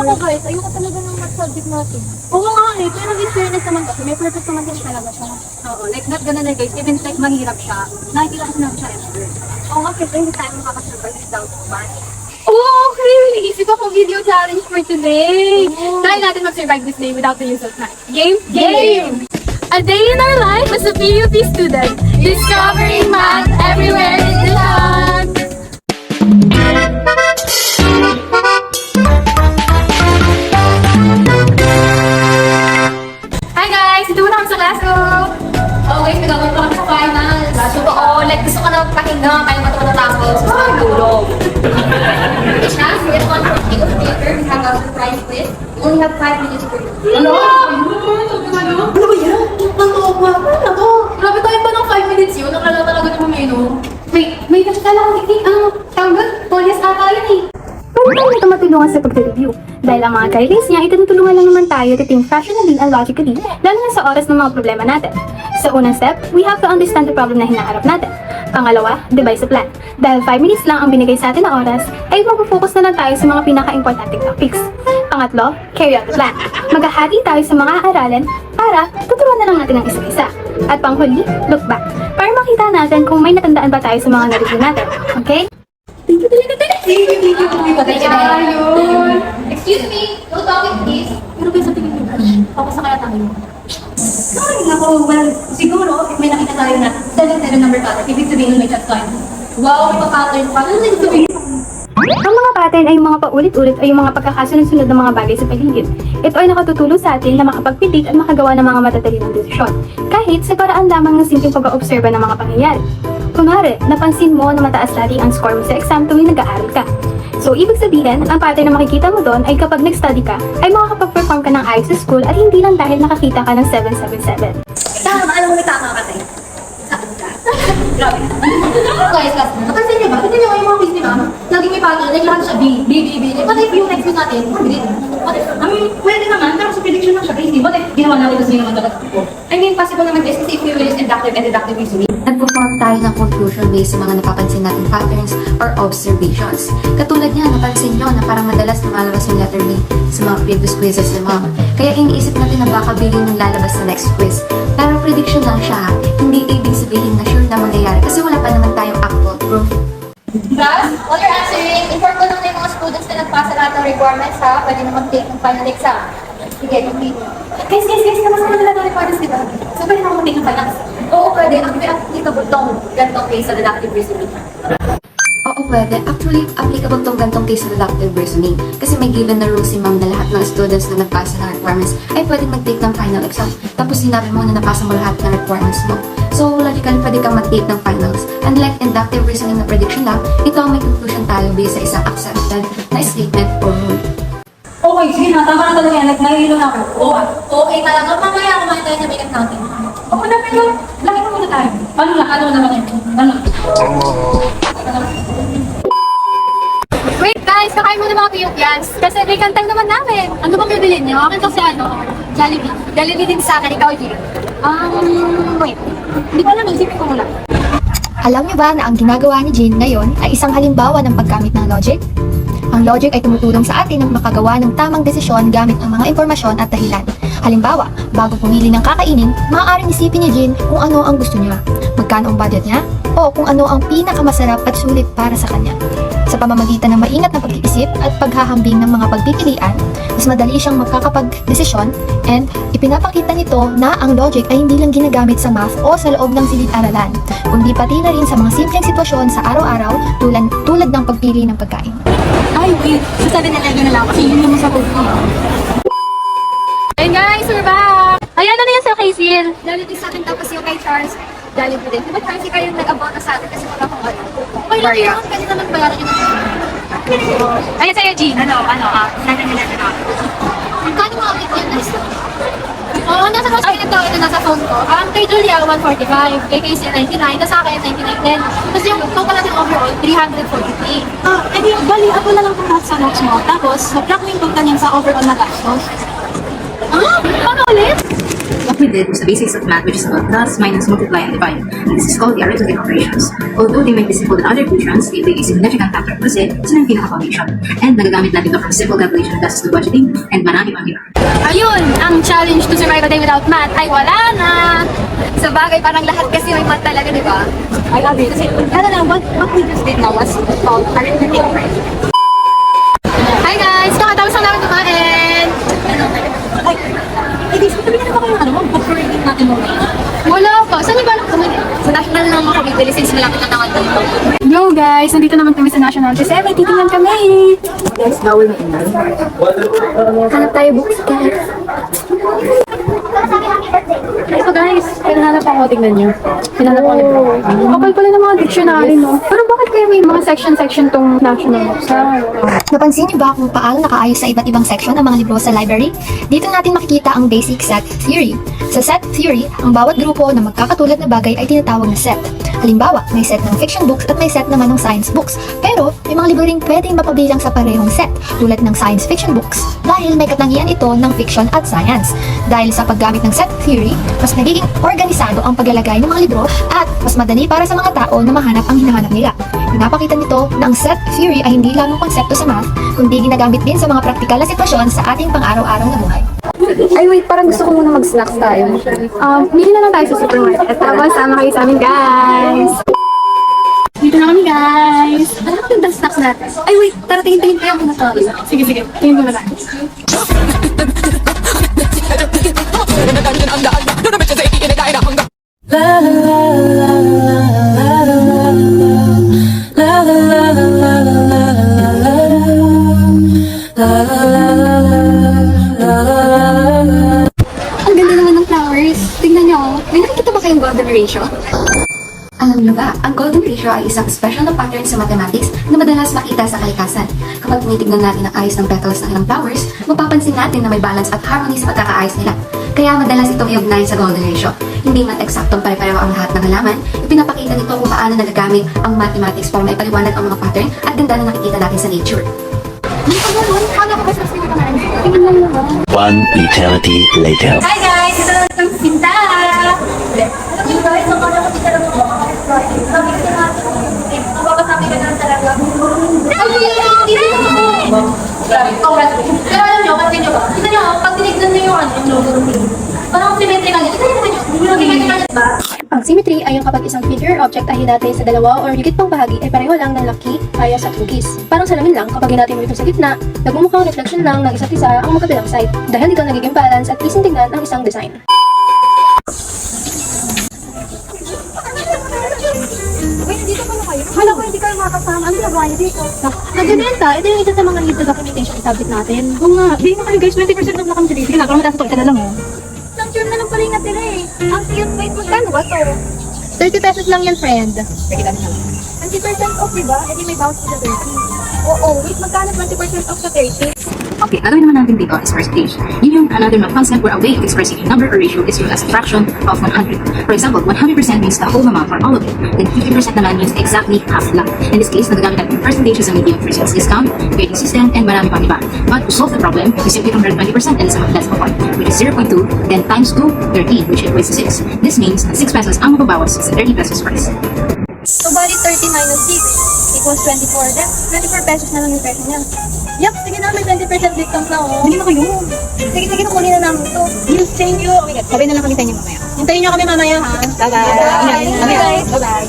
ako guys, ayoko talaga ng math subject natin. Oo nga eh, pero in fairness naman kasi may purpose naman din talaga siya. Oo, like not gonna like guys, even like mahirap siya, nakikita ko naman siya ever. Oo nga, kasi hindi tayo makakasurvive without math. Oh, okay, naisip ako video challenge for today. Try natin mag-survive this day without the use of math. Game? Game! A day in our life as a PUP student. Discovering math everywhere in the land. Hi guys! Ito na kami sa class ko. Okay, nagawin pa kami sa finals. Totoo, like gusto ko na pahinga, kaya matapos. Gusto ko tulog. Chance, we have one thing of paper, we have a surprise quiz. We only have 5 minutes for you. Ano ba yan? Totoo ba? Ano? Grabe tayo pa ng 5 minutes yun. Nakala talaga ni Mameno. May nakikala ko tawag doon, Polias ata yun eh. Pwede tayo nito matulungan sa pagre-review. Dahil ang mga guidelines niya ay tinutulungan lang naman tayo to think rationally and logically, lalo na sa oras ng mga problema natin. Sa unang step, we have to understand the problem na hinaharap natin. Pangalawa, devise a plan. Dahil 5 minutes lang ang binigay sa atin na oras, ay mag-focus na lang tayo sa mga pinaka-importanting topics. Pangatlo, carry out the plan. Maghahati tayo sa mga aralin para tuturuan na lang natin ang isa't isa. At panghuli, look back. Para makita natin kung may natandaan ba tayo sa mga na-review natin. Okay? Thank you. Patay Ayun. Excuse me, no talking please. Pero ba sa tingin mo, focus na kaya tayo? Ay, naku, well, siguro, if may nakita tayo na 7-7 number pattern, ibig sabihin may chat tayo. Wow, may pa-pattern pa. Ano ibig sabihin? Ang mga pattern ay yung mga paulit-ulit o yung mga pagkakasunod-sunod ng mga bagay sa paligid. Ito ay nakatutulong sa atin na makapag-predict at makagawa ng mga matatalinong desisyon, kahit sa paraan lamang ng simpleng pag-oobserba ng mga pangyayari. Kunwari, napansin mo na mataas lagi ang score mo sa exam tuwing nag-aaral ka. So, ibig sabihin, ang pattern na makikita mo doon ay kapag nag-study ka, ay makakapag-perform ka ng ayos sa school at hindi lang dahil nakakita ka ng 777. Tama, alam mo may tama ka tayo. Saan ka? Grabe. Guys, napansin niyo ba? Tignan niyo yung mga quiz ni Mama. Laging may pattern, like lahat siya B, B, B, B. Like, what if yung next quiz natin, grade? What if, I mean, pwede naman, pero sa prediction lang siya, grade. What if ginawa natin kasi naman talaga ko? I mean, possible naman guys, kasi if you use inductive and deductive reasoning, Nagpo-form tayo ng conclusion based sa mga napapansin nating patterns or observations. Katulad niya, napansin nyo na parang madalas lumalabas yung letter B sa mga previous quizzes ni Mom. Kaya iniisip natin na baka bilhin yung lalabas sa next quiz. Pero prediction lang siya, hindi ibig sabihin na sure na mangyayari kasi wala pa naman tayong actual proof. Guys, while you're answering, inform ko lang na yung mga students na nagpasa lahat ng requirements ha, pwede na mag-take ng final exam. Sige, complete. Guys, nabasa mo na lahat ng requirements, di ba? So, pwede naman mag-take ng finance. Oo, pwede. Applicable tong gantong case sa deductive reasoning. Oo, pwede. Actually, applicable tong gantong case sa deductive reasoning. Kasi may given na rule si Ma'am na lahat ng students na nagpasa ng requirements ay pwedeng mag-take ng final exam. Tapos sinabi mo na napasa mo lahat ng requirements mo. So, logically, pwede kang mag-take ng finals. Unlike inductive reasoning na prediction lang, ito ang may conclusion tayo based sa isang accepted na statement or rule. Okay, sige na. Tama na talaga yan. Nahihilo na ako. Oo, okay talaga. Mamaya kumain tayo sa makeup natin. Oo na, pero laki mo muna tayo. Ano naman yun? Ano? Wait guys, kakain muna mga PUPians. Kasi may kantang naman namin. Ano bang bibilin niyo? Akin to si Jollibee. Jollibee din sa akin, ikaw G. Wait. Hindi ko alam, isipin ko muna. Alam niyo ba na ang ginagawa ni Jean ngayon ay isang halimbawa ng paggamit ng logic? Ang logic ay tumutulong sa atin na makagawa ng tamang desisyon gamit ang mga impormasyon at dahilan. Halimbawa, bago pumili ng kakainin, maaaring isipin ni Jean kung ano ang gusto niya, magkano ang budget niya, o kung ano ang pinakamasarap at sulit para sa kanya. Sa pamamagitan ng maingat na pag-iisip at paghahambing ng mga pagpipilian, mas madali siyang makakapag-desisyon and ipinapakita nito na ang logic ay hindi lang ginagamit sa math o sa loob ng silid-aralan, kundi pati na rin sa mga simpleng sitwasyon sa araw-araw tulad ng pagpili ng pagkain. Ay, wait. Sa 7-Eleven na lang kasi yun yung sa food ko. Ayun guys, we're back! Ayan, ano yan sa Kaysil? Jollibee sa akin tapos yung kay Charles. Jollibee din. Diba Charles, ikaw yung nag-abona sa atin kasi wala akong ano. Okay lang yun. Pwede naman bayaran yun. Ayun sa'yo, Jean. 7-Eleven ako. Kano mga ulit yan? Oo, nasa hospital daw. Ito nasa phone ko. Kay Julia, 145. Kay Casey, 99. Tapos sa akin, 99 din. Tapos yung total natin overall, 343. Edi, bali, ako na lang pumunta sa notes mo. Tapos, subtract mo yung total niyan sa overall na gastos. Ano ulit? What we did was the basics of math, which is about plus, minus, multiply, and divide. And this is called the arithmetic operations. Although they may be simple than other functions, they play a significant factor kasi sila yung pinaka-foundation. And nagagamit natin ito from simple calculation classes to budgeting and marami pang iba. Ayun, ang challenge to survive a day without math ay wala na. Sa bagay, parang lahat kasi may math talaga, di ba? I love it. Kasi, ano lang, what we just did now was called arithmetic operation. Hi guys! Kakatapos lang namin kumain! Ay, hindi, sabi na ba kayo, book reading natin mo? Wala pa. Saan niyo ba lang kumain? Sa national lang ako bibili since malapit na naman dito. Yo guys, nandito naman kami sa National kasi may titingnan kami. Guys, bawal na ingay. Hanap tayo books guys. Ito guys, pinahanap ako, tingnan nyo. Pinahanap ako libro. Kapal pala ng mga dictionary, no? Pero bakit kaya may mga section tong National Books? Napansin niyo ba kung paano nakaayos sa iba't ibang section ang mga libro sa library? Dito natin makikita ang basic set theory. Sa set theory, ang bawat grupo na magkakatulad na bagay ay tinatawag na set. Halimbawa, may set ng fiction books at may set naman ng science books. Pero, may mga libro ring pwedeng mapabilang sa parehong set, tulad ng science fiction books, dahil may katangian ito ng fiction at science. Dahil sa paggamit ng set theory, mas nagiging organisado ang paglalagay ng mga libro at mas madali para sa mga tao na mahanap ang hinahanap nila. Pinapakita nito na ang set theory ay hindi lamang konsepto sa math, kundi ginagamit din sa mga praktikal na sitwasyon sa ating pang-araw-araw na buhay. Ay wait, parang gusto ko muna mag-snacks tayo. Bili na lang tayo sa supermarket. Tapos, sama kayo sa amin guys. Dito na kami guys! Ano ang ganda snacks natin? Ay wait, tara tingin kayo muna tayo. Sige, tingin ko na tayo. Ang ganda naman ng flowers. Tingnan nyo. May nakikita ba kayong golden ratio? Alam niyo ba, ang golden ratio ay isang special na pattern sa mathematics na madalas makita sa kalikasan. Kapag tinitignan natin ang ayos ng petals ng ilang flowers, mapapansin natin na may balance at harmony sa pagkakaayos nila. Kaya madalas itong iugnay sa golden ratio. Hindi man eksaktong pare-pareho ang lahat ng halaman, ipinapakita nito kung paano nagagamit ang mathematics para maipaliwanag ang mga pattern at ganda na nakikita natin sa nature. One eternity later. Hi guys! Ito na itong pinta! Alam mo guys, nakala ko dito lang ako. Sabi ko na sabi ka na talaga. Pero alam nyo, kasi nyo ba? Kita nyo, pag tinignan nyo yung ano, yung logo routine. Parang symmetrical yun. Symmetrical ba? Ang symmetry ay yung kapag isang figure or object ay hinati sa dalawa or higit pang bahagi ay pareho lang ng laki, bias at hugis. Parang salamin lang, kapag hinati mo ito sa gitna, nagmumukhang reflection lang ng isa't isa ang magkabilang side. Dahil dito nagiging balance at easy tingnan ang isang design. Hala ko, hindi kayo makakasama. Ano ginagawa niyo dito? Nagbibenta, ito yung isa sa mga lead to documentation subject natin. Oo nga, di mo kami guys, 20% off na kami sa dito. Ginagawa mo dito, ito na lang oh. Isang tune na lang pala yung natira eh. Ang cute, wait, magkano ba to? 30 pesos lang yan, friend. 20% off, diba? Eh di may bounce sa 30. Oo, wait, magkano 20% off sa 30? Okay, gagawin naman natin dito is first stage. Yun yung another math concept where a way of expressing a number or ratio is used as a fraction of 100. For example, 100% means the whole amount or all of it. Then 50% naman means exactly half lang. In this case, nagagamit natin percentages sa medium for sales discount, grading system, and marami pang iba. But to solve the problem, we simply convert 20% and the sum of decimal point, which is 0.2, then times 2, 13, which equates to 6. This means na 6 pesos ang mababawas sa 30 pesos price. So, bali 30 minus 6 equals 24. Then, 24 pesos na lang yung presyo niya. Yup, sige na, may 20% discount na oh. Hindi na kayo. Sige, kukunin na namin ito. You thank you. Oh my God, sabay na lang kami sa inyo mamaya. Hintayin nyo kami mamaya ha. Bye-bye. Bye, guys. Bye-bye.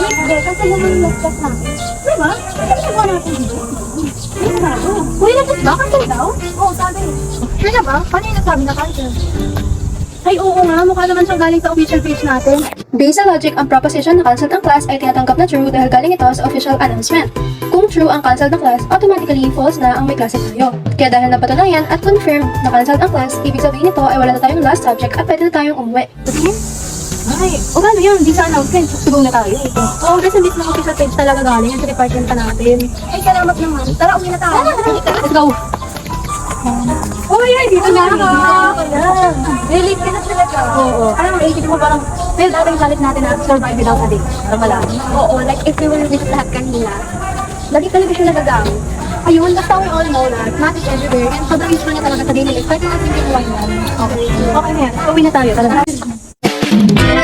Ay, kasi naman yung laptop natin. Diba? Ano ginagawa natin dito? Ano ba? Uy, laptop ba? Cancel daw? Oo, sabi. Sure na ba? Paano yung nasabi na cancel? Ay, oo nga. Mukha naman siyang galing sa official page natin. Based sa logic, ang proposition na cancelled ang class ay tinatanggap na true dahil galing ito sa official announcement. Kung true ang cancelled na class, automatically false na ang may klase tayo. Kaya dahil napatunayan at confirm na cancelled ang class, ibig sabihin nito ay wala na tayong last subject at pwede na tayong umuwi. Ay, o ano yun? Di sa announcement. Susugaw na tayo. Oo, kasi hindi ng official page talaga galing. Yan sa department pa natin. Ay, salamat naman. Tara, uwi na tayo. Let's go. Uy, ay, dito na ako. Relate ka na talaga. Oo. Alam mo, isipin mo parang, well, dating galit natin na survive without a day. Parang wala. Oo, like if we will visit lahat kanina, lagi talaga siya nagagamit. Ayun, basta we all know that math is everywhere and sobrang useful niya talaga sa daily life. Kahit mga simple one lang. Okay. Okay na yan. Uwi na tayo. Tara.